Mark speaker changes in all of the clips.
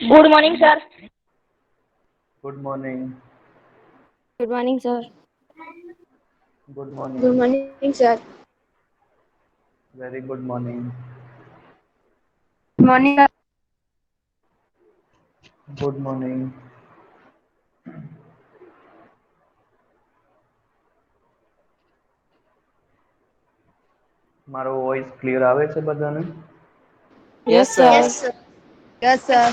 Speaker 1: Good morning, sir.
Speaker 2: Good morning.
Speaker 3: Good morning, sir.
Speaker 2: Good
Speaker 3: Good
Speaker 2: morning.
Speaker 3: morning, sir.
Speaker 2: Very good morning.
Speaker 3: Morning, sir.
Speaker 2: Good morning. મારો voice clear આવે છે બધાને?
Speaker 3: Yes,
Speaker 4: Yes,
Speaker 3: sir.
Speaker 4: sir.
Speaker 1: Yes, sir.
Speaker 3: Yes, sir.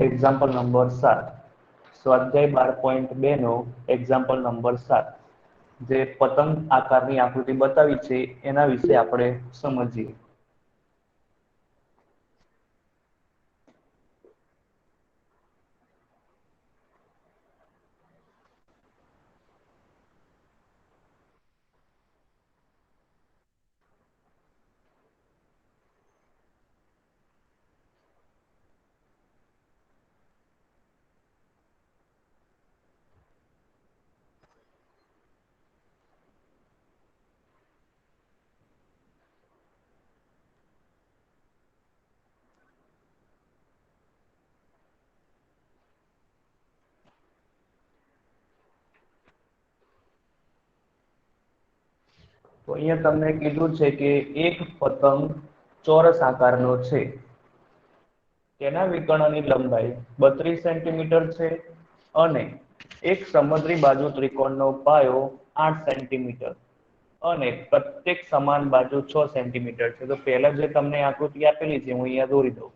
Speaker 2: Example number 7. સ્વાધ્યાય 12.2 નો example number 7. જે પતંગ આકારની આકૃતિ બતાવી છે એના વિશે આપણે સમજીએ. તો અહીંયા તમને કીધું છે કે એક પતંગ ચોરસ આકારનો છે. તેના વિકર્ણની લંબાઈ 32 સેન્ટીમીટર છે અને એક સમદ્રી બાજુ ત્રિકોણનો પાયો 8 સેન્ટીમીટર અને પ્રત્યેક સમાન બાજુ 6 સેન્ટીમીટર છે. તો પહેલા જે તમને આકૃતિ આપેલી છે હું અહીંયા દોરી દઉં.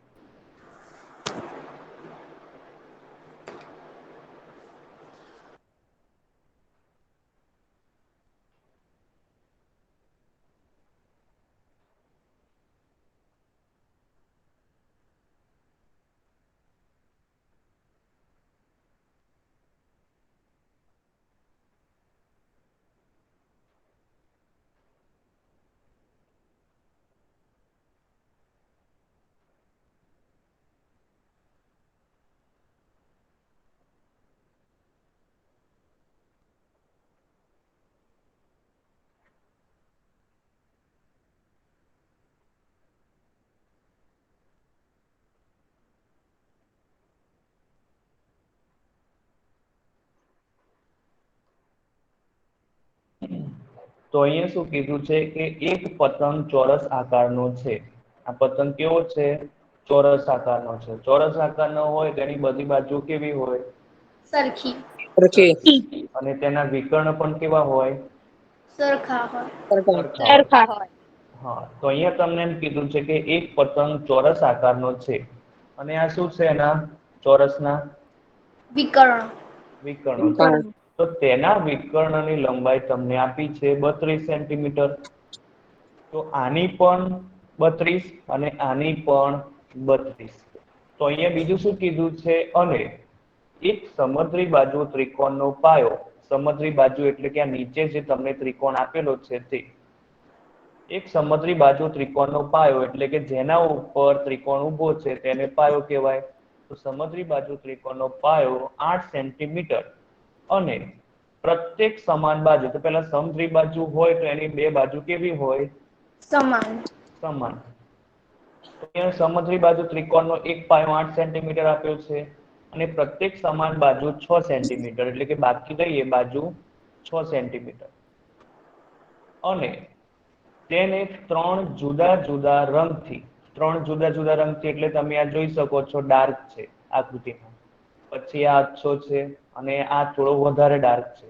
Speaker 2: તો અહીંયા શું કીધું છે કે એક પતંગ ચોરસ આકારનો છે. આ પતંગ કેવો છે? ચોરસ આકારનો છે. ચોરસ આકારનો હોય તેની બધી બાજુ કેવી હોય?
Speaker 1: સરખી.
Speaker 4: Okay.
Speaker 2: અને તેના વિકર્ણ પણ કેવા હોય?
Speaker 1: સરખા હોય.
Speaker 4: Okay.
Speaker 2: સરખા હોય.
Speaker 1: સરખા હોય.
Speaker 2: હા, તો અહીંયા તમને એમ કીધું છે કે એક પતંગ ચોરસ આકારનો છે અને આ શું છે? એના ચોરસના
Speaker 1: વિકર્ણ.
Speaker 2: વિકર્ણો છે. તો તેના વિકર્ણની લંબાઈ તમને આપી છે 32 સેન્ટીમીટર. તો આની પણ 32 અને આની પણ 32. તો અહીંયા બીજું શું કીધું છે? અને એક સમદ્રી બાજુ ત્રિકોણનો પાયો, સમદ્રી બાજુ એટલે કે આ નીચે જે તમને ત્રિકોણ આપેલો છે તે એક સમદ્રી બાજુ ત્રિકોણનો પાયો એટલે કે જેના ઉપર ત્રિકોણ ઊભો છે તેને પાયો કહેવાય. તો સમદ્રી બાજુ ત્રિકોણનો પાયો 8 સેન્ટીમીટર અને પ્રત્યેક સમાન બાજુ, તો પેલા સમદ્રી બાજુ હોય તો એની બે બાજુ કેવી હોય?
Speaker 1: સમાન.
Speaker 2: સમાન. તો અહીંયા સમદ્રી બાજુ ત્રિકોણનો એક પાયો 8 સેન્ટીમીટર આપ્યો છે અને પ્રત્યેક સમાન બાજુ 6 સેન્ટીમીટર એટલે કે બાકી લઈએ બાજુ 6 સેન્ટીમીટર અને તેને ત્રણ જુદા જુદા રંગથી એટલે તમે આ જોઈ શકો છો ડાર્ક છે આકૃતિમાં, પછી આ આછો છે અને આ થોડો વધારે ડાર્ક છે.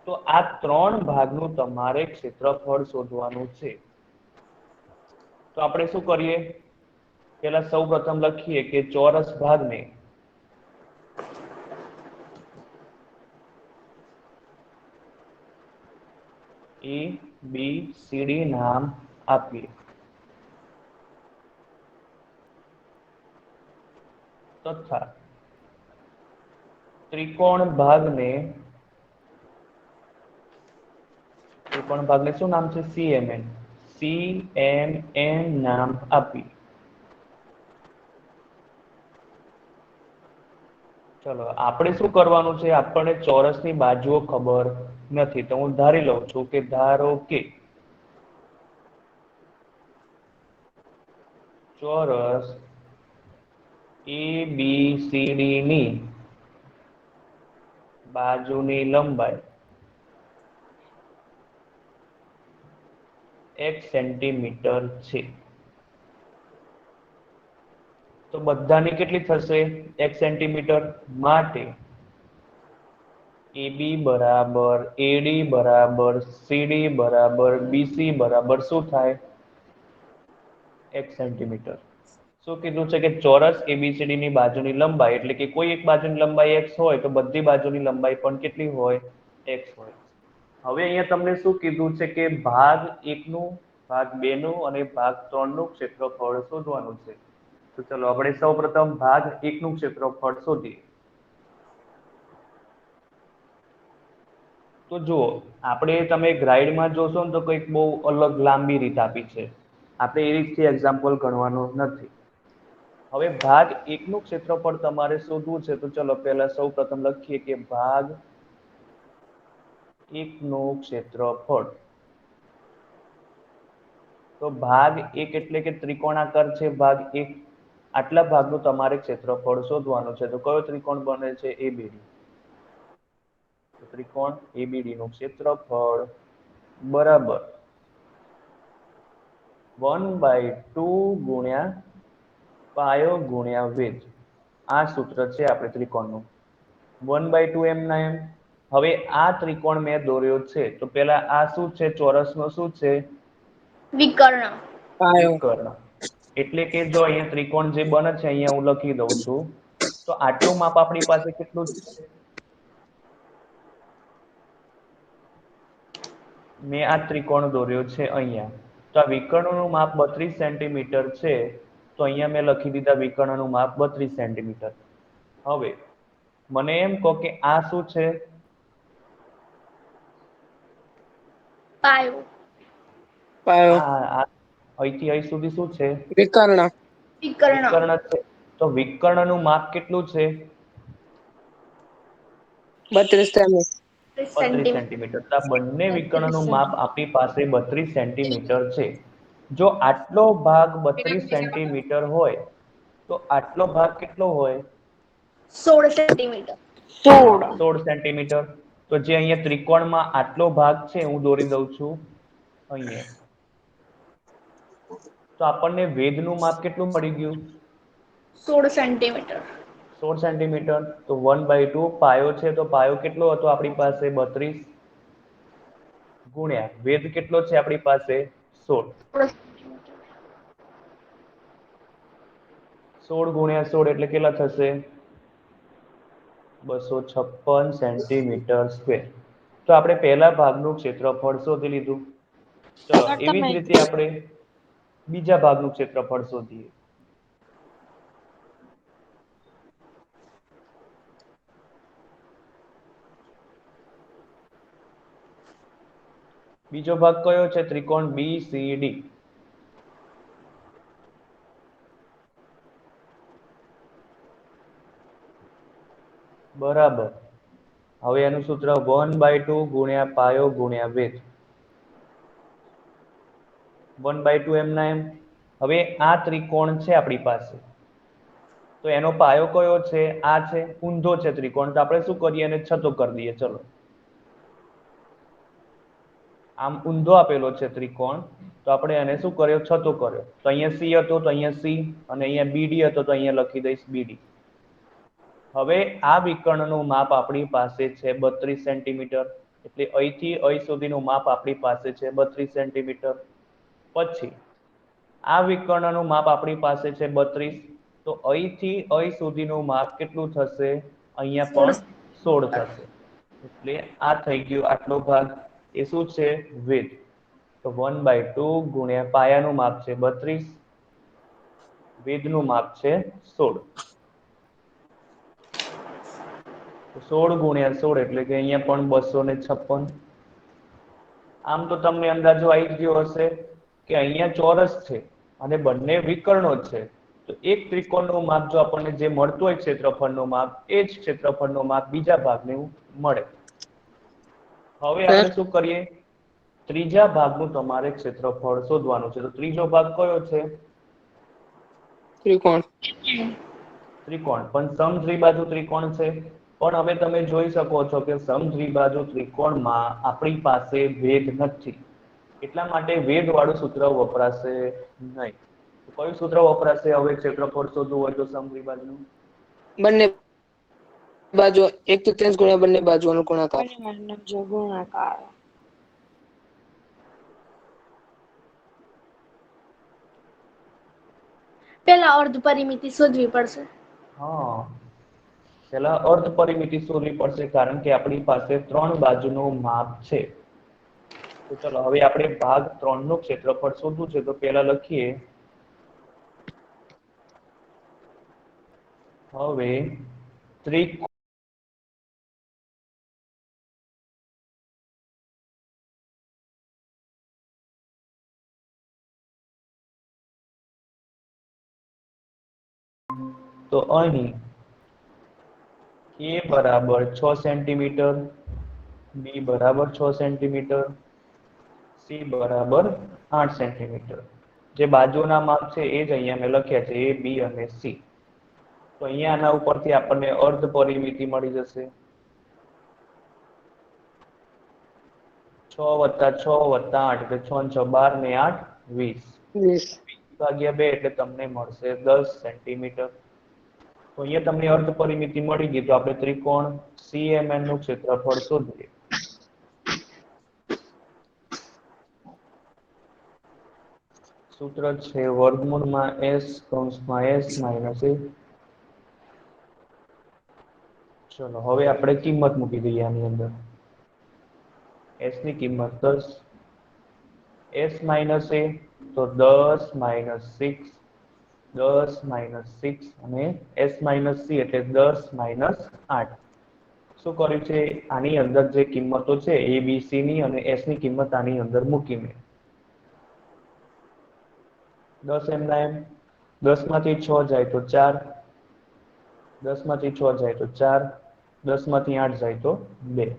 Speaker 2: તો આ ત્રણ ભાગનું તમારે ક્ષેત્રફળ શોધવાનું છે. તો આપણે શું કરીએ? પેલા સૌ પ્રથમ લખીએ કે ચોરસ ભાગને ABCD નામ આપીએ તથા ત્રિકોણ ભાગને શું નામ છે? CMN નામ આપી. ચલો આપણે શું કરવાનું છે? આપણને ચોરસની બાજુઓ ખબર નથી, તો હું ધારી લઉં છું કે ધારો કે ચોરસ ABCD ની બાજુની લંબાઈ x સેન્ટીમીટર છે. તો બધાની કેટલી થશે? x centimetre. માટે AB બરાબર AD બરાબર CD બરાબર BC બરાબર શું થાય? x centimetre. શું કીધું છે કે ચોરસ ABCD ની બાજુની લંબાઈ એટલે કે કોઈ એક બાજુની લંબાઈ x હોય તો બધી બાજુની લંબાઈ પણ કેટલી હોય? x હોય. હવે અહીંયા તમને શું કીધું છે કે ભાગ 1 નું, ભાગ 2 નું અને ભાગ 3 નું ક્ષેત્રફળ શોધવાનું છે. તો ચલો આપણે સૌપ્રથમ ભાગ 1 નું ક્ષેત્રફળ શોધીએ. તો જુઓ, આપણે તમે ગ્રાઇડમાં જોશો ને તો કંઈક બહુ અલગ લાંબી રીત આપી છે. આપણે એ રીતથી એક્ઝામ્પલ ગણવાનું નથી. હવે ભાગ 1 નું ક્ષેત્રફળ તમારે શોધવું છે. તો ચલો પહેલા સૌ પ્રથમ લખીએ કે ભાગ 1 નું ક્ષેત્રફળ. તો ભાગ 1 એટલે કે ત્રિકોણાકાર છે ભાગ 1. આટલા ભાગનું તમારે ક્ષેત્રફળ શોધવાનું છે. તો કયો ત્રિકોણ બને છે? ABD. ત્રિકોણ ABD નું ક્ષેત્રફળ બરાબર 1/2 ગુણ્યા પાયો ગુણ્યા વેધ. આ સૂત્ર છે આપણે ત્રિકોણનું. 1/2 એમના એમ. હવે આ ત્રિકોણ મેં દોર્યો છે તો પેલા આ શું છે? ચોરસનો શું છે?
Speaker 1: વિકર્ણ.
Speaker 3: પાયો.
Speaker 2: વિકર્ણ. એટલે કે જો અહીંયા ત્રિકોણ જે બને છે અહીંયા હું લખી દઉં છું. તો આટલું માપ આપણી પાસે કેટલું છે? મેં આ ત્રિકોણ દોર્યો છે અહીંયા. તો આ વિકર્ણનું માપ 32 સેન્ટીમીટર છે. તો અહીંયા મેં લખી દીધા વિકર્ણનું માપ 32 સેન્ટીમીટર. હવે મને એમ કહો કે આ શું છે?
Speaker 1: પાયો.
Speaker 3: પાયો.
Speaker 2: અહીંથી અહીં સુધી શું છે?
Speaker 3: વિકર્ણ.
Speaker 1: વિકર્ણ.
Speaker 2: વિકર્ણ છે. તો વિકર્ણનું માપ કેટલું છે?
Speaker 3: 32 સેમી.
Speaker 2: 32
Speaker 1: સેન્ટીમીટર.
Speaker 2: સેન્ટીમીટર. તો આ બંને વિકર્ણનું માપ આપણી પાસે 32 સેન્ટીમીટર છે. જો આટલો ભાગ 32 સેન્ટીમીટર હોય તો આટલો ભાગ કેટલો હોય?
Speaker 1: 16 સેન્ટીમીટર.
Speaker 2: 16 સેન્ટીમીટર. તો જે અહીંયા ત્રિકોણમાં આટલો ભાગ છે હું દોરી દઉં છું અહીંયા. તો આપણને વેધનું માપ કેટલું મળી ગયું?
Speaker 1: 16 સેન્ટીમીટર.
Speaker 2: 16 સેન્ટીમીટર. તો 1/2 પાયો છે તો પાયો કેટલો હતો આપણી પાસે? 32 ગુણ્યા વેધ કેટલો છે આપણી પાસે? 16. 16 ગુણ્યા 16 એટલે કેટલા થશે? 256 સેન્ટીમીટર સ્ક્વેર. તો આપણે પહેલા ભાગનું ક્ષેત્રફળ શોધી લીધું. ચલો એવી જ રીતે આપણે બીજા ભાગનું ક્ષેત્રફળ શોધીએ. બીજો ભાગ કયો છે? ત્રિકોણ BCD. બરાબર. હવે એનું સૂત્ર 1/2 ગુણ્યા પાયો ગુણ્યા વેધ. 1/2 એમના એમ. હવે આ ત્રિકોણ છે આપણી પાસે, તો એનો પાયો કયો છે? આ છે. ઊંધો છે ત્રિકોણ, તો આપણે શું કરીએ? એને છતો કરી દઈએ. ચલો, આમ ઊંધો આપેલો છે ત્રિકોણ, તો આપણે એને શું કર્યો? છતો કર્યો. તો અહીંયા C હતો તો અહીંયા C, અને અહીંયા BD હતો તો અહીંયા લખી દઈશ BD. હવે આ વિકર્ણનું માપ આપણી પાસે છે 32 સેન્ટીમીટર, એટલે અહીંથી અહીં સુધીનું માપ આપણી પાસે છે 32 સેન્ટીમીટર. પછી આ વિકર્ણનું માપ આપણી પાસે છે 32, તો અહીંથી અહીં સુધીનું માપ કેટલું થશે? અહીંયા પણ 16 થશે. એટલે આ થઈ ગયું આટલો ભાગ. એ શું છે? વેધ. તો 1/2 ગુણ્યા પાયાનું માપ છે 32, વેધનું માપ છે 16. તો 16 ગુણ્યા 16 એટલે કે અહીંયા પણ 256. આમ તો તમને અંદાજો આવી ગયો હશે કે અહીંયા ચોરસ છે અને બંને વિકર્ણો છે, તો એક ત્રિકોણનું માપ જો આપણને જે મળતું હોય ક્ષેત્રફળનું માપ, એ જ ક્ષેત્રફળનું માપ બીજા ભાગનું મળે. હવે આપણે શું કરીએ? ત્રીજા ભાગનું તમારે ક્ષેત્રફળ શોધવાનું છે. તો ત્રીજો ભાગ કયો છે?
Speaker 3: ત્રિકોણ.
Speaker 2: ત્રિકોણ, પણ સમદ્વિબાજુ ત્રિકોણ છે. પણ હવે તમે જોઈ શકો છો કે સમદ્વિબાજુ ત્રિકોણમાં આપણી પાસે વેધ નથી, એટલા માટે વેધ વાળું સૂત્ર વપરાશે નહીં. તો કયું સૂત્ર વપરાશે હવે ક્ષેત્રફળ શોધવું હોય તો સમદ્વિબાજુનું?
Speaker 3: બંને બાજુ 1/3 ગુણ્યા બંને બાજુનો ગુણાકાર.
Speaker 4: ગુણાકાર.
Speaker 1: પેલા અર્ધ પરિમિતિ શોધવી પડશે.
Speaker 2: હા, પેલા અર્ધ પરિમિતિ શોધવી પડશે, કારણ કે આપણી પાસે 3 બાજુનું માપ છે. તો ચલો, હવે આપણે ભાગ 3 નું ક્ષેત્રફળ શોધવું છે. તો પેલા લખીએ, હવે ત્રિકોણ તો અહીં A બરાબર 6 સેન્ટીમીટર, B બરાબર 6 સેન્ટીમીટર, C બરાબર 8 સેન્ટીમીટર. જે બાજુના માપ છે એ જ અહીંયા મેં લખ્યા છે, A, B અને C. તો અહીંયા આના ઉપરથી આપણને અર્ધ પરિમિતિ મળી જશે. 6 + 6 + 8 એટલે 6 × 6 12 ને 8 20.
Speaker 3: 20.
Speaker 2: ભાગ્યા 2 એટલે તમને મળશે 10 સેન્ટીમીટર. તો અહીંયા તમને અર્ધ પરિમિતિ મળી ગઈ. તો આપણે ત્રિકોણ CMN નું ક્ષેત્રફળ શોધીએ. સૂત્ર છે વર્ગમૂળમાં S કૌંસમાં S માઇનસ A. ચલો, હવે આપણે કિંમત મૂકી દઈએ આની અંદર. S ની કિંમત 10, S માઇનસ A તો 10 - 6, 10 - 6 અને S માઇનસ C એટલે 10 - 8. શું કર્યું છે? આની અંદર જે કિંમતો છે A, B, C ની અને S ની કિંમત આની અંદર મૂકીને 10 એમના એમ. 10 માંથી 6 જાય તો 4, 10 માંથી 6 જાય તો 4, 10 માંથી 8 જાય તો 2.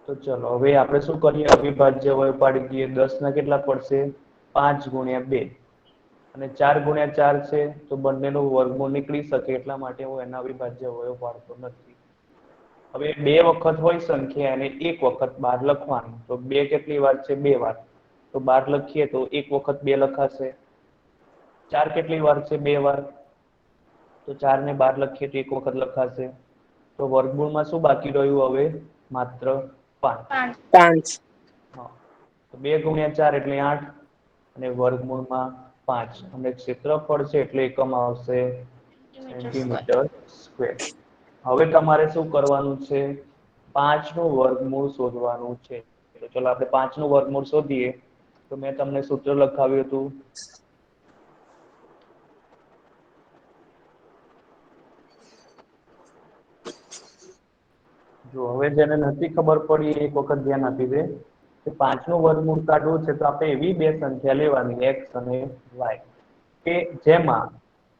Speaker 2: તો ચલો, હવે આપણે શું કરીએ? અવિભાજ્ય અવયવ પાડી દઈએ. 10 ના કેટલા પડશે? 5 ગુણ્યા 2, અને 4 ગુણ્યા 4 છે તો બંનેનું વર્ગમૂળ નીકળી શકે, એટલા માટે હું એના અવિભાજ્ય અવયવ પાડતો નથી. હવે 2 વખત હોય સંખ્યા અને 1 વખત બહાર લખવાનું. તો 2 કેટલી વાર છે? 2 વાર. તો બહાર લખીએ તો 1 વખત 2 લખાશે. 4 કેટલી વાર છે? 2 વાર. તો 4 ને બહાર લખીએ તો 1 વખત લખાશે. તો વર્ગમૂળમાં શું બાકી રહ્યું હવે? માત્ર 5.
Speaker 3: 5.
Speaker 2: હા, તો 2 ગુણ્યા 4 એટલે 8 અને વર્ગમૂળમાં 5, અને ક્ષેત્રફળ છે એટલે એકમ આવશે સેન્ટીમીટર સ્ક્વેર. હવે તમારે શું કરવાનું છે? 5 નું વર્ગમૂળ શોધવાનું છે. તો ચલો, આપણે 5 નું વર્ગમૂળ શોધીએ. તો મેં તમને સૂત્ર લખાવ્યું હતું. જો હવે જેને નથી ખબર પડી એક વખત ધ્યાન આપી દે. કે 5 નું વર્ગમૂળ કાઢવું છે તો આપણે એવી બે સંખ્યા લેવાની x અને y કે જેમાં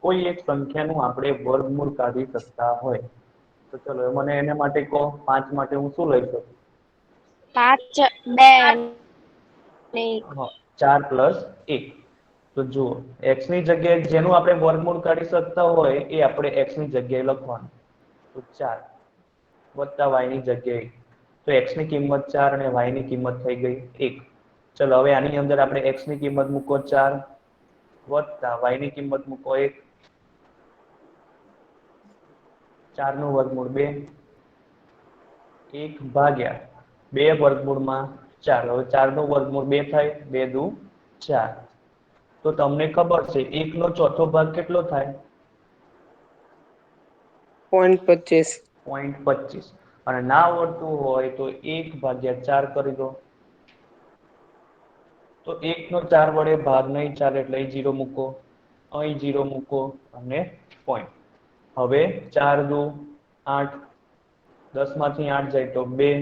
Speaker 2: કોઈ એક સંખ્યાનું આપણે વર્ગમૂળ કાઢી શકતા હોય. તો ચલો મને એના માટે કહો 5 માટે હું શું લઈ શકું?
Speaker 4: 5 2 ને 1.
Speaker 2: હા 4 + 1. તો જુઓ x ની જગ્યાએ જેનું આપણે વર્ગમૂળ કાઢી શકતા હોય એ આપણે x ની જગ્યાએ લખવાનું. તો 4 વત્તા y ની જગ્યાએ તો x ની કિંમત 4 અને y ની કિંમત થઈ ગઈ 1. ચલો હવે આની અંદર આપણે x ની કિંમત મૂકો 4 વત્તા y ની કિંમત મૂકો 1. 4 નું વર્ગમૂળ 2 1 ભાગ્યા 2 વર્ગમૂળમાં 4. હવે 4 નું વર્ગમૂળ 2 થાય 2 દુ 4. તો તમને ખબર છે 1 નો ચોથો ભાગ કેટલો થાય?
Speaker 3: 0.25.
Speaker 2: 0.25. અને ના આવડતું હોય તો 1/4 કરી દો. તો 1 નો 4 વડે ભાગ નહીં ચાલે એટલે અહીં 0 મૂકો, અહીં 0 મૂકો અને પોઈન્ટ. હવે 4 દુ 8, 10 માંથી 8 જાય તો 2.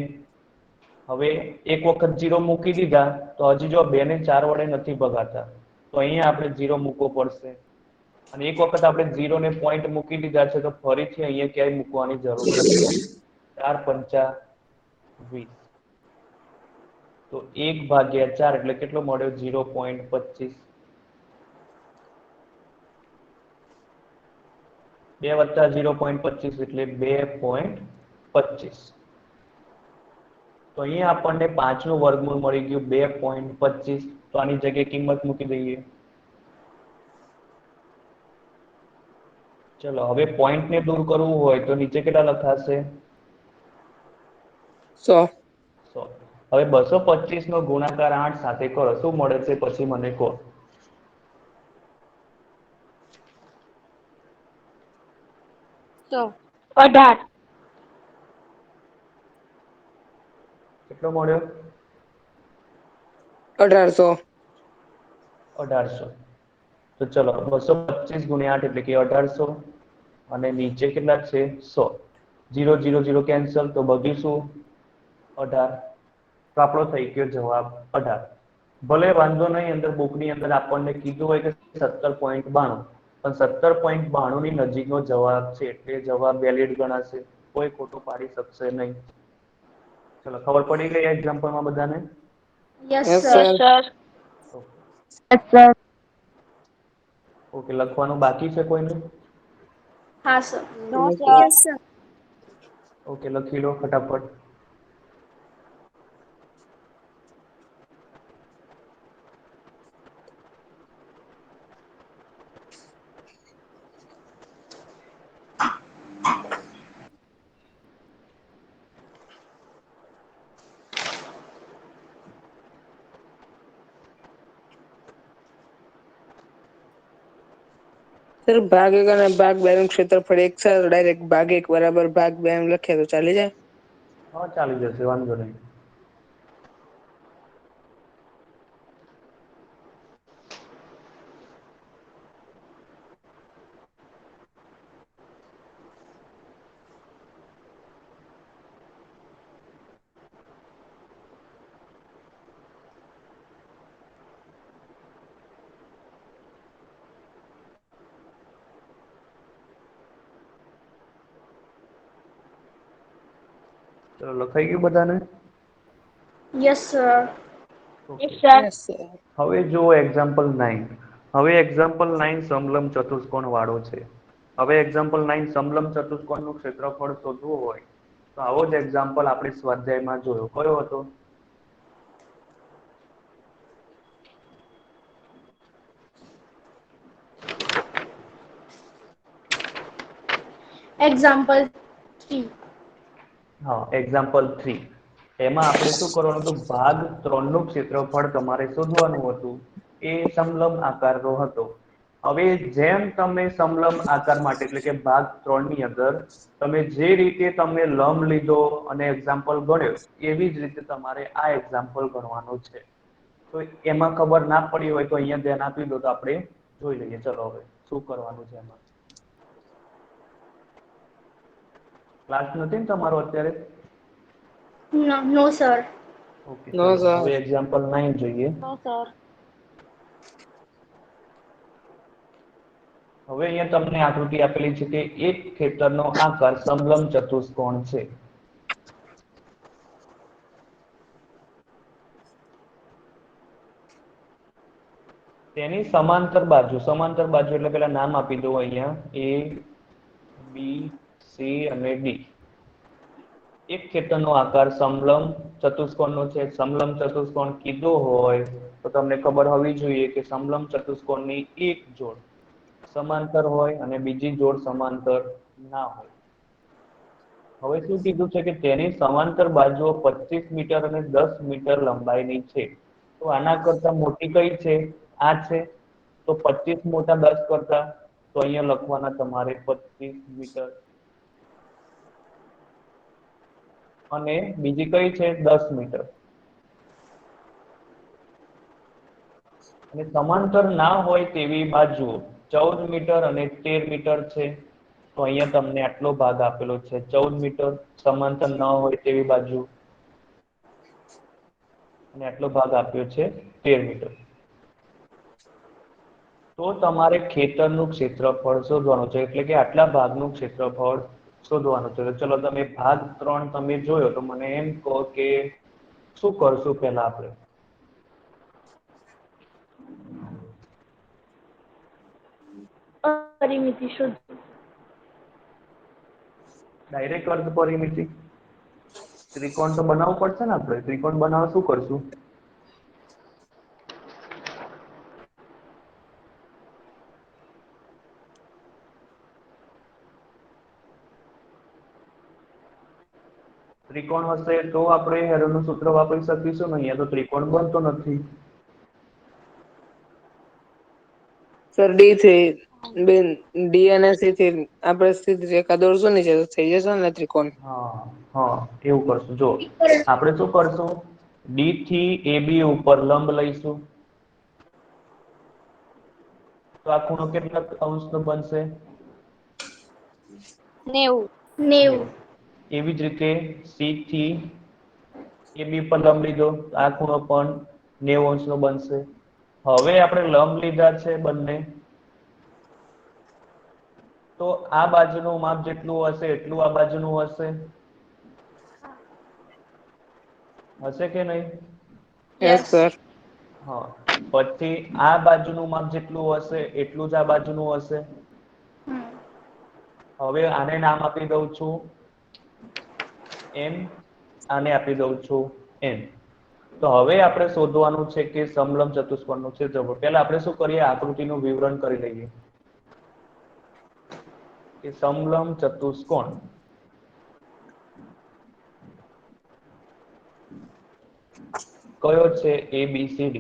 Speaker 2: હવે એક વખત 0 મૂકી દીધા તો હજી જો 2 ને 4 વડે નથી ભગાતા તો અહીંયા આપણે 0 મૂકવો પડશે. અને એક વખત આપણે 0 ને પોઈન્ટ મૂકી દીધા છે તો ફરીથી અહીંયા ક્યાંય મૂકવાની જરૂર નથી. 4 પંચા 20. તો 1/4 એટલે કેટલો મળ્યો? 0.25. 2 વત્તા 0.25 એટલે 2.25. તો અહીંયા આપણને 5 નું વર્ગમૂળ મળી ગયું 2.25. તો આની જગ્યાએ કિંમત મૂકી દઈએ. ચલો હવે પોઈન્ટ ને દૂર કરવું હોય તો નીચે કેટલા લખાશે?
Speaker 3: 100.
Speaker 2: 100. હવે 225 નો ગુણાકાર 8 સાથે કરો શું મળે છે પછી મને કહો.
Speaker 4: તો
Speaker 1: 18.
Speaker 2: કેટલો મળ્યો?
Speaker 3: 1800.
Speaker 2: 1800. તો ચલો 225 ગુણ્યા 8 એટલે કે 1800 અને નીચે કેટલા છે? 100. 0 0 0 કેન્સલ તો બધીશું 18. તો આપણો થઈ ગયો જવાબ 18. ભલે વાંધો નહીં અંદર બુકની અંદર આપણને કીધું હોય કે 17.92 પણ 17.92 ની નજીકનો જવાબ છે એટલે જવાબ વેલિડ ગણાશે. કોઈ ખોટું પાડી શકશે નહીં. ચલો ખબર પડી ગઈ એક્ઝામ્પલમાં બધાને?
Speaker 1: Yes
Speaker 3: Yes,
Speaker 1: sir.
Speaker 3: sir.
Speaker 2: Okay લખવાનું બાકી છે કોઈને?
Speaker 1: હા સર.
Speaker 4: નો સર.
Speaker 2: ઓકે લખી લો ફટાફટ.
Speaker 3: સર ભાગ 1 અને ભાગ 2 નું ક્ષેત્રફળ એક છે ડાયરેક્ટ ભાગ 1 બરાબર ભાગ 2 એમ લખીએ તો ચાલી જાય?
Speaker 2: હા ચાલી જશે વાંધો નહીં. ચલો લખાઈ ગયું બધાને?
Speaker 1: Yes sir.
Speaker 3: Yes, sir.
Speaker 2: હવે જુઓ એક્ઝામ્પલ 9. હવે એક્ઝામ્પલ 9 સમલંબ ચતુષ્કોણ વાળો છે. હવે એક્ઝામ્પલ 9 સમલંબ ચતુષ્કોણનું ક્ષેત્રફળ શોધવું હોય તો આવો જ એક્ઝામ્પલ આપણે સ્વાધ્યાયમાં જોયો. કયો હતો?
Speaker 1: એક્ઝામ્પલ 3.
Speaker 2: હા એક્ઝામ્પલ 3. એમાં આપણે શું કરવાનું હતું? ભાગ 3 નું ક્ષેત્રફળ તમારે શોધવાનું હતું. એ સમલંબ આકારનો હતો. હવે જેમ તમે સમલંબ આકાર માટે એટલે કે ભાગ 3 ની અંદર તમે જે રીતે તમે લંબ લીધો અને એક્ઝામ્પલ ગણ્યો એવી જ રીતે તમારે આ એક્ઝામ્પલ ગણવાનું છે. તો એમાં ખબર ના પડી હોય તો અહીંયા ધ્યાન આપી દો તો આપણે જોઈ લઈએ. ચલો હવે શું કરવાનું છે એમાં. ક્લાસ નથી ને તમારો અત્યારે?
Speaker 1: નો સર.
Speaker 2: ઓકે,
Speaker 3: નો
Speaker 2: ચલો
Speaker 3: સર.
Speaker 2: હવે એક્ઝામ્પલ 9 જોઈએ.
Speaker 4: નો સર.
Speaker 2: હવે અહીંયા તમને આકૃતિ આપેલી છે કે એક ખેતરનો આકાર સમલંબ ચતુષ્કોણ છે. તેની સમાંતર બાજુ એટલે પેલા નામ આપી દઉં અહીંયા A, B, C અને D. એક ખેતરનો આકાર સમલંબ ચતુષ્કોણનો છે. સમલંબ ચતુષ્કોણ કીધો હોય તો તમને ખબર હોવી જોઈએ કે સમલંબ ચતુષ્કોણની એક જોડ સમાંતર હોય અને બીજી જોડ સમાંતર ના હોય. હવે શું કીધું છે કે તેની સમાંતર બાજુઓ 25 મીટર અને 10 મીટર લંબાઈની છે. તો આના કરતા મોટી કઈ છે? આ છે. તો 25 મોટા 10 કરતા, તો અહીંયા લખવાના તમારે 25 મીટર. અને બીજી કઈ છે? 10 મીટર. અને સમાંતર ના હોય તેવી બાજુઓ 14 મીટર અને 13 મીટર છે. તો અહીંયા તમને આટલો ભાગ આપેલો છે 14 મીટર, સમાંતર ન હોય તેવી બાજુ, અને આટલો ભાગ આપ્યો છે 13 મીટર. તો તમારે ખેતરનું ક્ષેત્રફળ શોધવાનું છે, એટલે કે આટલા ભાગનું ક્ષેત્રફળ શોધવાનું છે. તો ચલો તમે ભાગ 3 તમે જોયો તો મને એમ કહો કે શું કરશું પહેલા આપણે?
Speaker 1: પરિમિતિ શોધ.
Speaker 2: ડાયરેક્ટ અર્ધ પરિમિતિ? ત્રિકોણ તો બનાવવું પડશે ને આપણે. ત્રિકોણ બનાવવા શું કરશું? ત્રિકોણ હશે તો આપણે હેરોનું સૂત્ર વાપરી શકીશું ને. અહીંયા તો ત્રિકોણ બનતો નથી.
Speaker 3: સર ડી થી બેન ડી અને સી થી આપણે સીધી રેખા દોરશું ને તો થઈ જશે ને ત્રિકોણ.
Speaker 2: હા, એવું કરશું. જો આપણે શું કરશું, ડી થી AB ઉપર લંબ લઈશું. તો આ ખૂણો કેટલા અંશનો બનશે?
Speaker 4: 90.
Speaker 1: 90.
Speaker 2: એવી જ રીતે C થી AB પર લંબ લીધો, આ ખૂણો પણ 90 અંશનો બનશે. હવે આપણે લંબ લીધા છે બંને, તો આ બાજુનું માપ જેટલું હશે એટલું આ બાજુનું હશે. હશે કે નહીં?
Speaker 3: Yes sir.
Speaker 2: હા. પછી આ બાજુનું માપ જેટલું હશે એટલું જ આ બાજુનું હશે. હવે આને નામ આપી દઉં છું M, આને આપી દઉં છું N. તો હવે આપણે શોધવાનું છે કે સમલંબ ચતુષ્કોણનું ક્ષેત્રફળ. પહેલા આપણે શું કરીએ, આકૃતિનું વિવરણ કરી લઈએ કે સમલંબ ચતુષ્કોણ કયો છે? ABCD,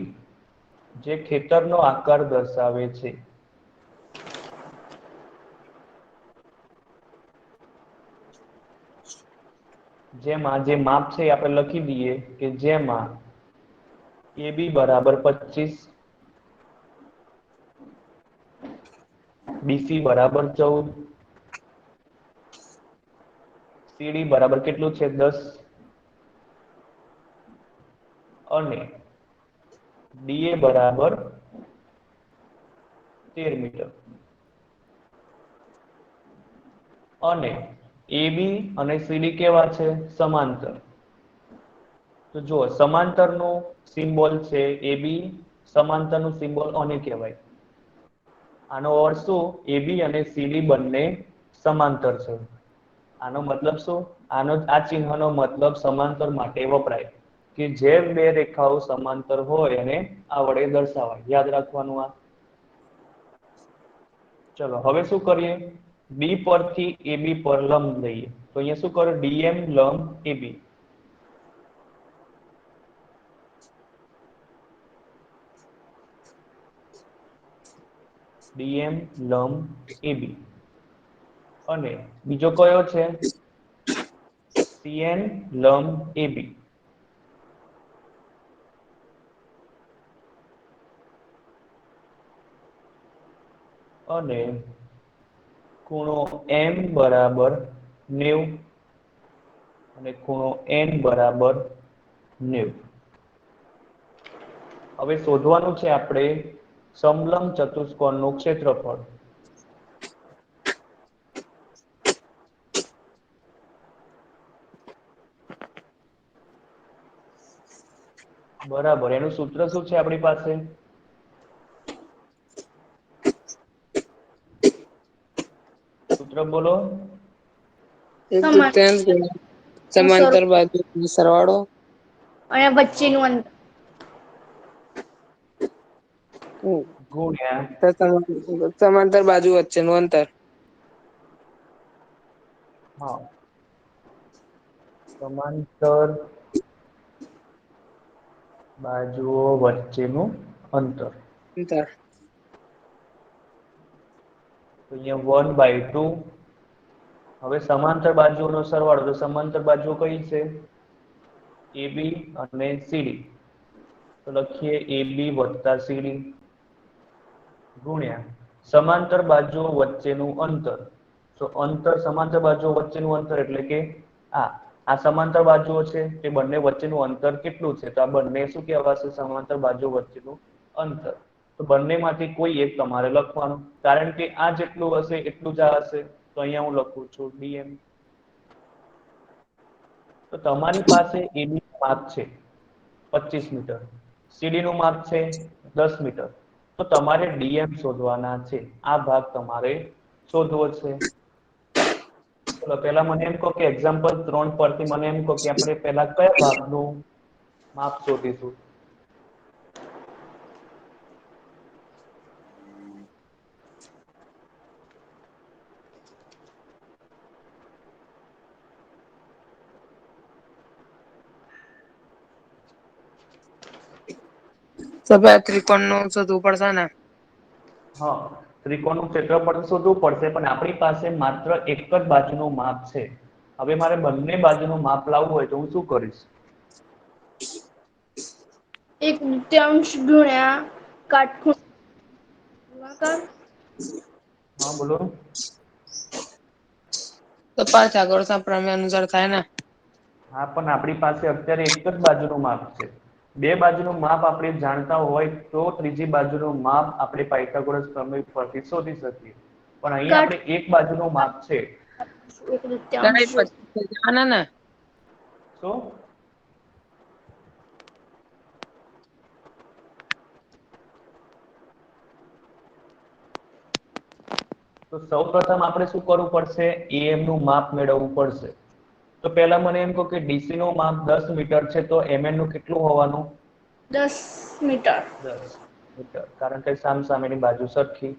Speaker 2: જે ખેતરનો આકાર દર્શાવે છે. જેમાં જે માપ છે એ આપણે લખી દઈએ કે જેમાં AB બરાબર 25, BC બરાબર 14, CD બરાબર કેટલું છે? 10, અને DA બરાબર 13 મીટર. અને AB અને CD કેવા છે? સમાંતર. તો જો સમાંતરનું સિમ્બોલ છે AB, સમાંતરનું સિમ્બોલ આને કહેવાય. આનો અર્થ શું? AB અને CD બંને સમાંતર છે. આનો મતલબ શું? આ ચિહ્નનો મતલબ સમાંતર માટે વપરાય કે જે બે રેખાઓ સમાંતર હોય અને આ વડે દર્શાવાય. યાદ રાખવાનું આ. ચલો હવે શું કરીએ, B પરથી AB પર લંબ લઈએ. તો અહીંયા શું કરો, DM લંબ AB. DM લંબ AB. અને બીજો કયો છે? CN લંબ AB. અને ખૂણો M બરાબર 90 અને ખૂણો N બરાબર 90. હવે શોધવાનું છે આપણે સમલંબ ચતુષ્કોણનું ક્ષેત્રફળ. બરાબર, એનું સૂત્ર શું છે આપણી પાસે? સૂત્ર બોલો.
Speaker 3: 1/3 સમાંતર બાજુ સરવાળો
Speaker 1: અને વચ્ચેનું અંતર.
Speaker 2: ગુણ્યા
Speaker 3: તો સમાંતર બાજુ વચ્ચેનું અંતર.
Speaker 2: હા, સમાંતર બાજુઓ વચ્ચેનું અંતર.
Speaker 3: અંતર.
Speaker 2: તો અહીંયા 1/2. હવે સમાંતર બાજુઓનો સરવાળો, તો સમાંતર બાજુઓ કઈ છે? AB અને CD. તો લખીએ AB વત્તા CD ગુણ્યા સમાંતર બાજુઓ વચ્ચેનું અંતર. તો અંતર સમાંતર બાજુઓ વચ્ચેનું અંતર એટલે કે આ સમાંતર બાજુઓ છે, તે બંને વચ્ચેનું અંતર કેટલું છે? તો આ બંને શું કહેવાશે? સમાંતર બાજુઓ વચ્ચેનું અંતર. તો બંનેમાંથી કોઈ એક તમારે લખવાનું, કારણ કે આ જેટલું હશે એટલું જ આ હશે. તો અહીંયા હું લખું છું DM. તો તમારી પાસે AB નું માપ છે 25 મીટર, CD નું માપ છે 10 મીટર. તો તમારે DM શોધવાના છે. આ ભાગ તમારે શોધવો છે. ચલો પહેલા મને એમ કહો કે એક્ઝામ્પલ 3 પરથી મને એમ કહો કે આપણે પહેલા કયા ભાગનું માપ શોધીશું?
Speaker 3: સફેદ ત્રિકોણનું શોધવું પડશે ને?
Speaker 2: હા, ત્રિકોણનું ક્ષેત્રફળ શોધવું પડશે, પણ આપણી પાસે માત્ર એક જ બાજુનું માપ છે. હવે મારે બંને બાજુનું માપ લાવવું હોય તો હું શું કરીશ?
Speaker 1: 1/2 ગુણ્યા કાટખૂણ ગુણાકાર.
Speaker 2: હા બોલો.
Speaker 3: તો પાયથાગોરસના પ્રમેય અનુસાર થાય ને?
Speaker 2: હા, પણ આપણી પાસે અત્યારે એક જ બાજુનું માપ છે. બે બાજુનું માપ આપણે જાણતા હોય તો ત્રીજી બાજુનું માપ આપણે પાયથાગોરસ પ્રમેય પરથી શોધી શકીએ. પણ અહીંયા
Speaker 1: કાટ
Speaker 2: આપણે એક બાજુનું માપ છે.
Speaker 1: 1/2.
Speaker 3: જવાના ને?
Speaker 2: શું? તો સૌપ્રથમ આપણે શું કરવું પડશે? AM નું માપ મેળવવું પડશે. તો પહેલા મને એમ કહો કે DC નું માપ 10 મીટર છે, તો MN નું કેટલું હોવાનું?
Speaker 1: 10 મીટર.
Speaker 2: 10 મીટર, કારણ કે સામસામેની બાજુ સરખી.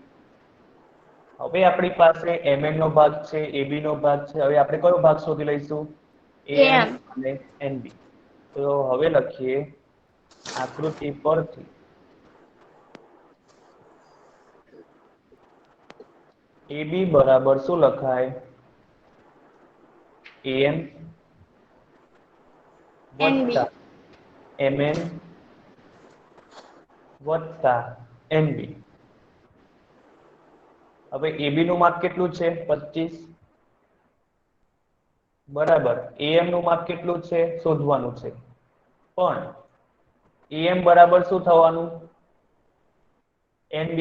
Speaker 2: હવે આપણી પાસે MN નો ભાગ છે, AB નો ભાગ છે. હવે આપણે કયો ભાગ શોધી લઈશું? AM
Speaker 1: AM.
Speaker 2: અને NB. તો હવે લખીએ આકૃતિ પરથી AB બરાબર શું લખાય? AM
Speaker 1: NB.
Speaker 2: વત્તા MN વત્તા NB. હવે AB નું માપ કેટલું છે? 25. બરાબર. AM નું માપ કેટલું છે? શોધવાનું છે. પણ AM બરાબર શું થવાનું? NB.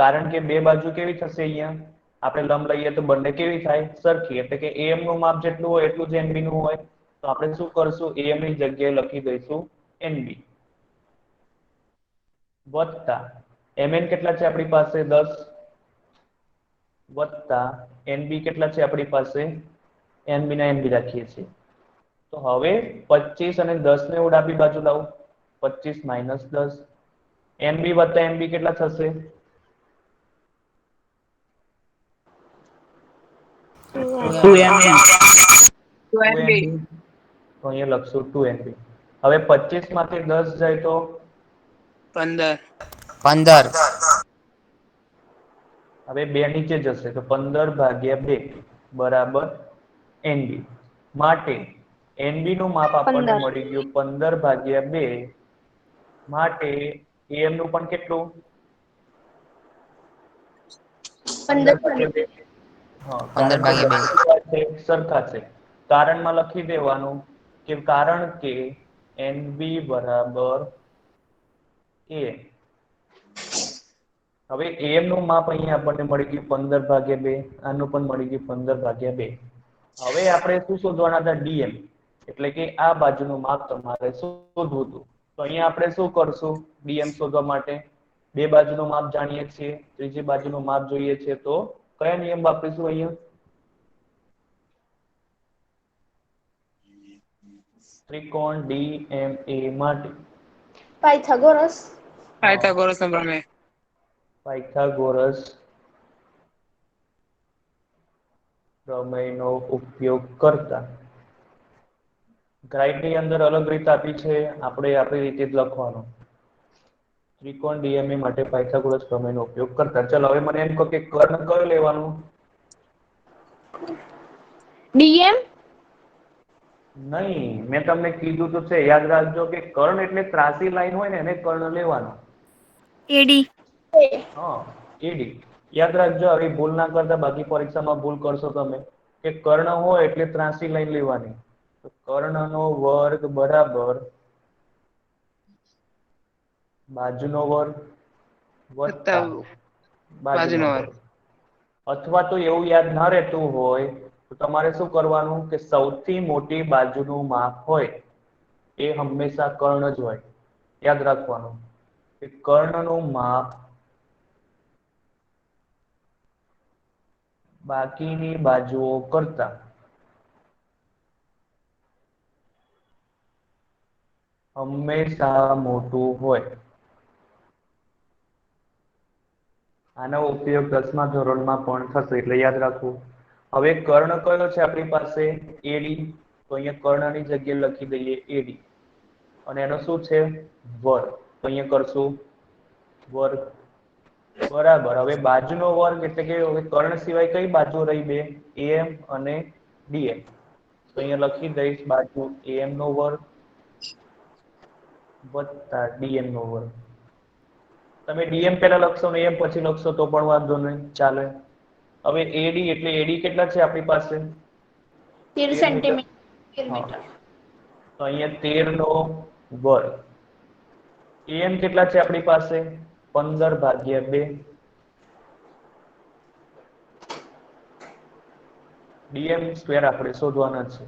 Speaker 2: કારણ કે બે બાજુ કેવી થશે? અહીંયા આપણે લંબ લઈએ તો બંને કેવી થાય? સરખી. એટલે કે AM નું માપ જેટલું હોય એટલું જ NB નું હોય. તો આપણે શું કરશું? AM ની જગ્યાએ લખી દઈશું NB વત્તા MN કેટલા છે આપણી પાસે? 10 વત્તા NB કેટલા છે આપણી પાસે? NB ના NB રાખીએ છીએ. તો હવે 25 અને 10 ને હું ડાબી બાજુ લાવું. 25 - 10. NB વત્તા NB કેટલા થશે?
Speaker 4: 2
Speaker 2: 2NB. તો અહીંયા લખશું 2NB. હવે 25 માંથી 10 જાય તો
Speaker 3: 15.
Speaker 2: હવે 2 નીચે જશે તો 15/2 બરાબર NB. માટે NB નું માપ આપણને
Speaker 4: 15.
Speaker 2: મળી ગયું 15/2. માટે AM નું પણ કેટલું? 15/2. હા, કારણ કે સરખા છે. કારણમાં લખી દેવાનું કે કારણ કે NB બરાબર am. હવે am નું માપ અહીંયા આપણને મળી ગયું 15/2, આનું પણ મળી ગયું 15/2. હવે આપણે શું શોધવાના હતા? dm, એટલે કે આ બાજુનું માપ તમારે શોધવું હતું. તો અહીંયા આપણે શું કરશું? dm શોધવા માટે બે બાજુનું માપ જાણીએ છીએ, ત્રીજી બાજુનું માપ જોઈએ છે, તો કયા નિયમ વાપરીશું? અહીંયા ત્રિકોણ DMA માટે
Speaker 1: પાયથાગોરસ
Speaker 3: પાયથાગોરસનો પ્રમેય.
Speaker 2: પાયથાગોરસ પ્રમેયનો ઉપયોગ કરતા ગ્રાઇડની અંદર અલગ રીત આપી છે, આપણે આપણી રીતે જ લખવાનું. ત્રિકોણ DMA માટે પાયથાગોરસ પ્રમેયનો ઉપયોગ કરતા. ચલો હવે મને એમ કહો કે કર્ણ કયો લેવાનું?
Speaker 1: ડીએમ
Speaker 2: નહીં, મેં તમને કીધું તો છે, યાદ રાખજો કે કર્ણ એટલે ત્રાસી લાઈન હોય ને એને કર્ણ લેવાનો.
Speaker 4: એડી
Speaker 2: હા, એડી. યાદ રાખજો, હવે ભૂલ ના કરતા, બાકી પરીક્ષામાં ભૂલ કરશો તમે કે કર્ણ હોય એટલે ત્રાસી લાઈન લેવાની. તો કર્ણનો વર્ગ બરાબર બાજુનો વર્ગ વત્તા બાજુનો વર્ગ. અથવા તો એવું યાદ ના રહેતું હોય તો તમારે શું કરવાનું કે સૌથી મોટી બાજુનું માપ હોય એ હંમેશા કર્ણ જ હોય. યાદ રાખવાનું કે કર્ણનું માપ બાકીની બાજુઓ કરતા હંમેશા મોટું હોય. આનો ઉપયોગ 10મા ધોરણમાં પણ થશે, એટલે યાદ રાખવું. હવે કર્ણ કયો છે આપણી પાસે? એડી. તો અહીંયા કર્ણની જગ્યાએ લખી દઈએ એડી, અને એનો શું છે? વર્ગ. તો અહીંયા કરશું વર્ગ બરાબર. હવે બાજુનો વર્ગ એટલે કે હવે કર્ણ સિવાય કઈ બાજુ રહી? બે, am અને dm. તો અહીંયા લખી દઈશ બાજુ am નો વર્ગ વત્તા dm નો વર્ગ. તમે dm પહેલા લખશો ને am પછી લખશો તો પણ વાંધો નહીં, ચાલે. હવે AD એટલે AD કેટલા છે આપણી પાસે?
Speaker 1: 13 સેન્ટીમીટર.
Speaker 2: તો અહીંયા 13 નો વર્ગ. am કેટલા છે આપણી પાસે? 15/2. dm સ્ક્વેર આપણે શોધવાના છે.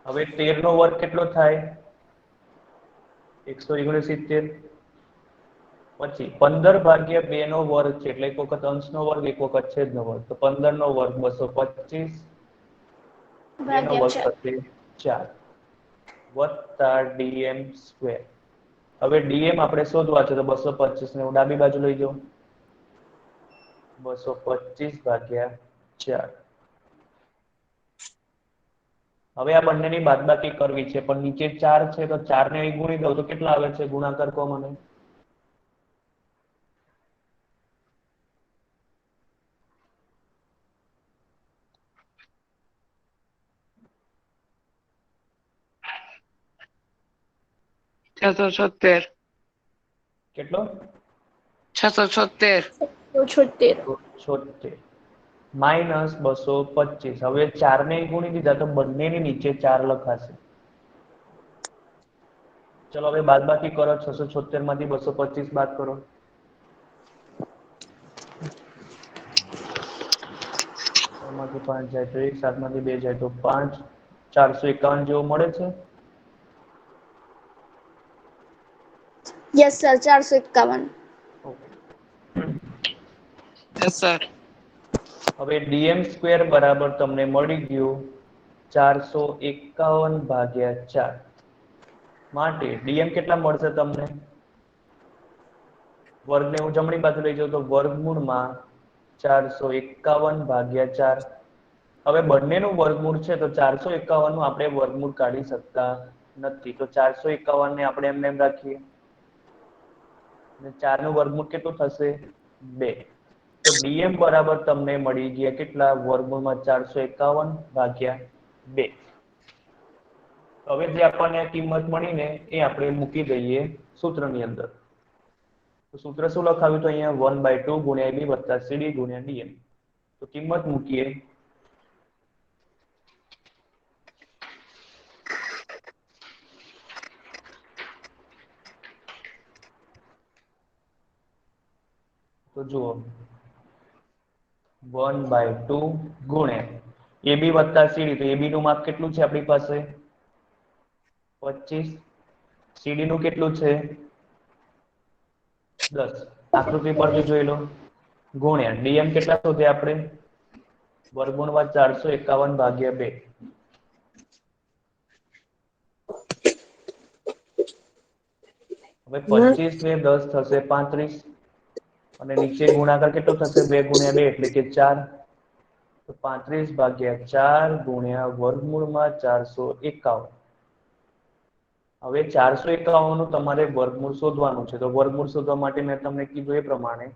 Speaker 2: હવે 13 નો વર્ગ કેટલો થાય? 169. પછી 15/2 નો વર્ગ છે, એટલે એક વખત અંશનો વર્ગ, એક વખત છેદનો વર્ગ. તો 15 નો વર્ગ 225, 2 નો વર્ગ થશે 4 વત્તા dm સ્ક્વેર. હવે dm આપણે શોધવા છે, તો 225 ને હું ડાબી બાજુ લઈ જાઉં. 225/4. હવે આ બંનેની બાદબાકી કરવી છે, પણ નીચે 4 છે, તો 4 ને અહીં ગુણી દઉં તો કેટલા આવે છે? ગુણાકાર કહો મને. કેટલો?
Speaker 3: 676.
Speaker 1: 76
Speaker 2: માઇનસ 225. હવે 4 ને ગુણી દીધા તો બંનેની નીચે 4 લખાશે. ચલો હવે બાદબાકી કરો. 676 માંથી 225 બાદ કરો. 6 માંથી 5 જાય તો 1, 7 માંથી 2 જાય તો 5, 451 જેવું મળે છે.
Speaker 1: Yes sir, 451.
Speaker 3: Yes sir.
Speaker 2: હવે dm સ્ક્વેર બરાબર તમને મળી ગયું 451/4. માટે dm કેટલા મળશે તમને? વર્ગને હું જમણી બાજુ લઈ જાઉં તો વર્ગમૂળમાં 451/4. હવે બંનેનું વર્ગમૂળ છે, તો 451 નું આપણે વર્ગમૂળ કાઢી શકતા નથી. તો 451 ને આપણે એમને એમ રાખીએ, અને 4 નું વર્ગમૂળ કેટલું થશે? 2. તો dm બરાબર તમને મળી ગયા કેટલા? વર્ગમૂળમાં 451/2. હવે જે આપણને કિંમત મળીને એ આપણે મૂકી દઈએ સૂત્રની અંદર. તો સૂત્ર શું લખાવ્યું? તો અહીંયા 1/2 ગુણ્યા ab વત્તા cd ગુણ્યા dm. તો કિંમત મૂકીએ. તો જુઓ 1/2 ગુણ્યા AB વત્તા CD, તો AB નું માપ કેટલું છે આપણી પાસે 25, CD નું કેટલું છે 10, આકૃતિ પરથી જોઈ લો, ગુણ્યા DM કેટલા શોધ્યા આપણે વર્ગમૂળમાં 451 ભાગ્યા 2, હવે 25 ને 10 થશે 35, અને નીચે ગુણાકાર કેટલો થશે 2 ગુણ્યા 2 એટલે કે 4, તો 35 ભાગ્યા 4 ગુણ્યા વર્ગમૂળમાં 451. હવે 451 નું તમારે વર્ગમૂળ શોધવાનું છે, તો વર્ગમૂળ શોધવા માટે મેં તમને કીધું એ પ્રમાણે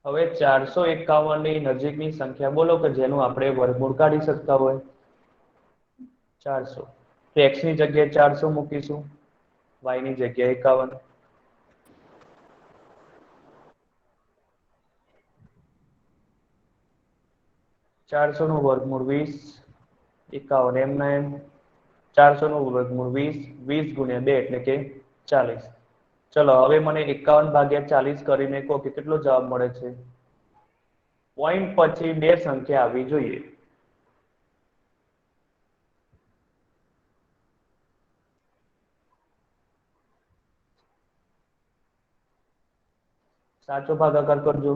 Speaker 2: હવે 451 ની નજીકની સંખ્યા બોલો કે જેનું આપણે વર્ગમૂળ કાઢી શકતા હોય 400, તો x ની જગ્યાએ 400 મૂકીશું, y ની જગ્યાએ 51, ચારસો નું વર્ગમૂળ 20, 51 એમના એમ, 400 નું વર્ગમૂળ 20, 20 ગુણ્યા 2 એટલે કે 40. ચલો હવે મને 51 ભાગ્યા 40 કરીને કહો કે કેટલો જવાબ મળે છે, પોઈન્ટ પછી બે સંખ્યા આવવી જોઈએ, સાચો ભાગાકાર કરજો.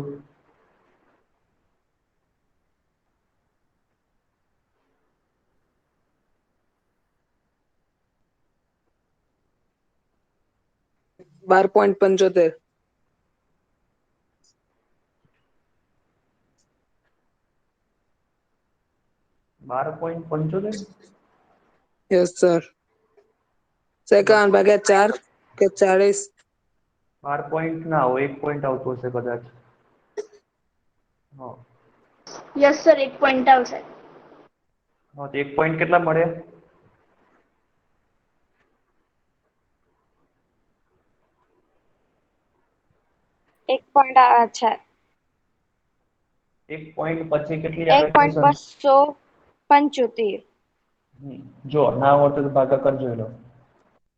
Speaker 3: $12.75.
Speaker 2: $12.75.
Speaker 3: Yes sir. 51 ભાગ્યા 4 કે 40.
Speaker 2: 12 પોઈન્ટ ના હોય, 1 પોઈન્ટ આવતો હશે કદાચ. હા
Speaker 1: યસ સર 1 પોઈન્ટ આવશે.
Speaker 2: હા, તો 1 પોઈન્ટ કેટલા મળે,
Speaker 4: 1 પોઈન્ટ છે
Speaker 2: 1 પોઈન્ટ પછી કેટલી આવે છે
Speaker 4: 1.275.
Speaker 2: જો ના આવડતું તો ભાગાકાર જોઈ લો,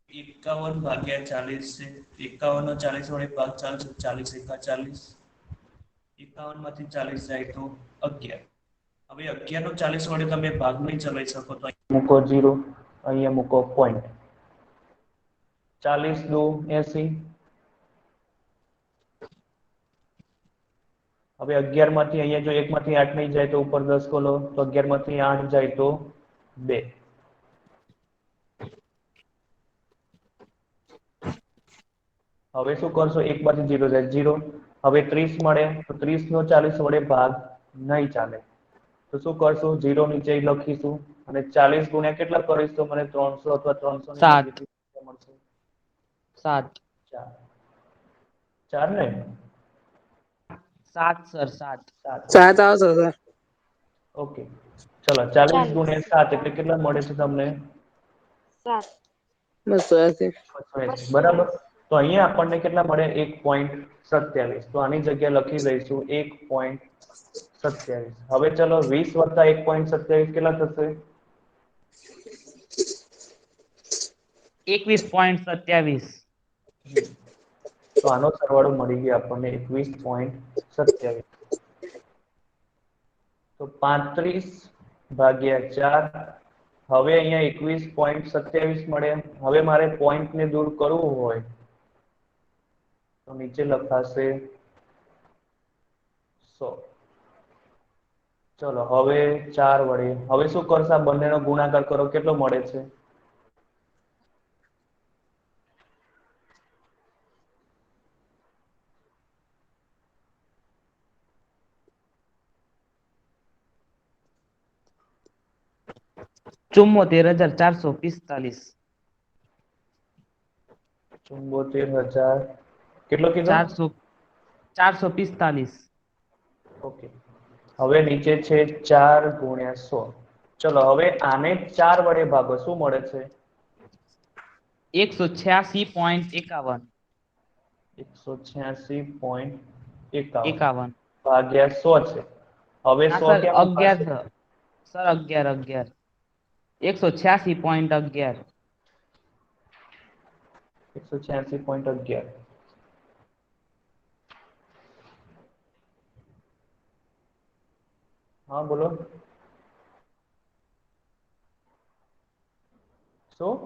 Speaker 2: 51 ભાગ્યા 40 છે, 51 નો 40 વડે ભાગ ચાલશે, 40 એકા 40, 51 માંથી 40 જાય તો 11. હવે 11 નો 40 વડે તમે ભાગ નહીં ચલાવી શકો, તો અહીં મૂકો 0, અહીંયા મૂકો પોઈન્ટ, 40 દુ 80. હવે 11 માંથી અહીંયા જો 1 માંથી 8 નહીં જાય તો ઉપર 10 ખોલો, તો 11 માંથી 8 જાય તો 2. હવે શું કરશો, 1 માંથી 0 જાય 0. હવે 30 મળે તો 30 નો 40 વડે ભાગ નહીં ચાલે, તો શું કરશું, 0 નીચે લખીશું, અને 40 ગુણ્યા કેટલા કરીશું, મને 300 અથવા 300 ની
Speaker 5: 7
Speaker 2: નજીક મળશે,
Speaker 5: 7
Speaker 2: 4 ને
Speaker 5: 7 સર 7
Speaker 3: 7 આવશે સર.
Speaker 2: ઓકે, ચલો 40
Speaker 4: 40.
Speaker 2: ગુણ્યા 7 એટલે કેટલા મળે છે તમને
Speaker 4: 7.
Speaker 3: 280.
Speaker 2: 280, બરાબર. તો અહીંયા આપણને કેટલા મળે 1.27, તો આની જગ્યાએ લખી દઈશું 1.27. હવે ચલો 20 વત્તા 1.27 કેટલા થશે,
Speaker 5: 21.27.
Speaker 2: તો આનો સરવાળો મળી ગયો આપણને 21.27. તો 35 ભાગ્યા 4, હવે અહીંયા 21.27 મળે. હવે મારે પોઈન્ટ ને દૂર કરવું હોય તો નીચે લખાશે 100. ચલો હવે 4 વડે, હવે શું કરશે, આ બંનેનો ગુણાકાર કરો, કેટલો મળે છે,
Speaker 5: $74,445.
Speaker 2: 74,000 કેટલો કીધો,
Speaker 5: 445.
Speaker 2: ઓકે. હવે નીચે છે 4 ગુણ્યા 100. ચલો હવે આને 4 વડે ભાગો, શું મળે છે
Speaker 5: 186.51.
Speaker 2: 186.51 ભાગ્યા 100 છે. હવે
Speaker 5: ના
Speaker 2: 100
Speaker 5: સર
Speaker 2: ક્યાં
Speaker 5: 11
Speaker 2: મુકાશે,
Speaker 5: સર 11. 186.11.
Speaker 2: 186.11. હા બોલો. શું?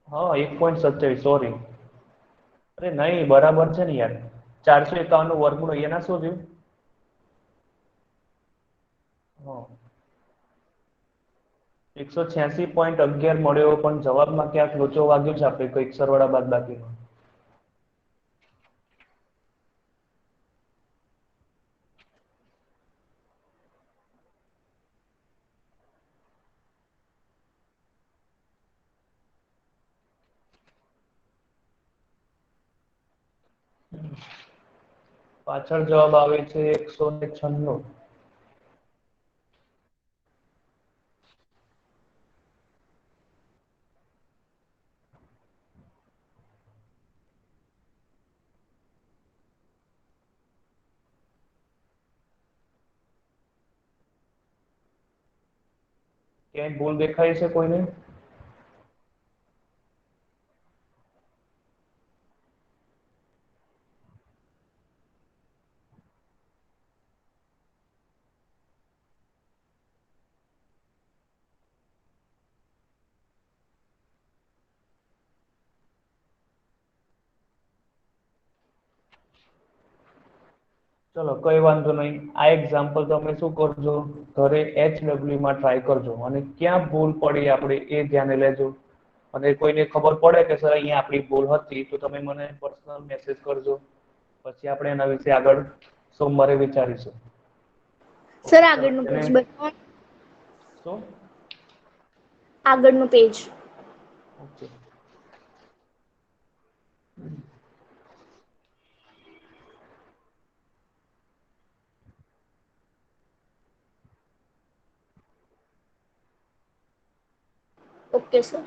Speaker 2: હા 1.27, સોરી. અરે નહીં, બરાબર છે ને યાર. 451 નું વર્ગમૂળ એના શું થયું? હા 186.11 મળ્યો, પણ જવાબમાં ક્યાંક લોચો વાગ્યો છે આપણે કંઈક સરવાળા બાદબાકીનો. પાછળ જવાબ આવે છે 196. ક્યાંય ભૂલ દેખાય છે કોઈને? ચલો કઈ વાંધો નહીં. આ એક્ઝામ્પલ તમે શું કરજો, ઘરે HW માં ટ્રાય કરજો અને ક્યાં ભૂલ પડી આપણે એ ધ્યાને લેજો. અને કોઈને ખબર પડે કે સર અહીંયા આપણી ભૂલ હતી તો તમે મને પર્સનલ મેસેજ કરજો. પછી આપણે એના વિશે આગળ સોમવારે વિચારીશું.
Speaker 1: સર
Speaker 2: ચલો
Speaker 1: આગળનું પેજ
Speaker 2: એને
Speaker 1: બતાવો.
Speaker 2: શું?
Speaker 1: આગળનું પેજ.
Speaker 2: ઓકે.
Speaker 1: Okay sir.